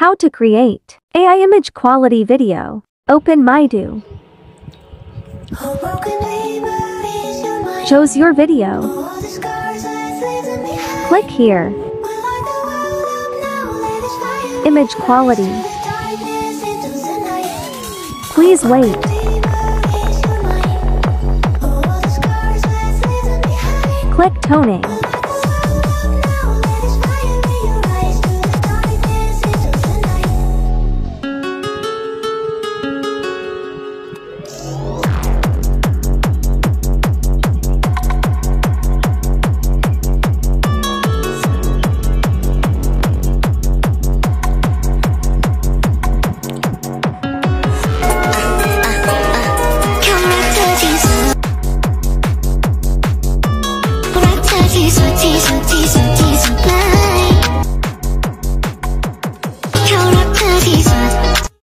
How to create AI image quality video. Open Meitu. Choose your video. Click here. Image quality. Please wait. Click toning. 𝗗𝗜𝗦𝗖𝗟𝗔𝗜𝗠𝗘𝗥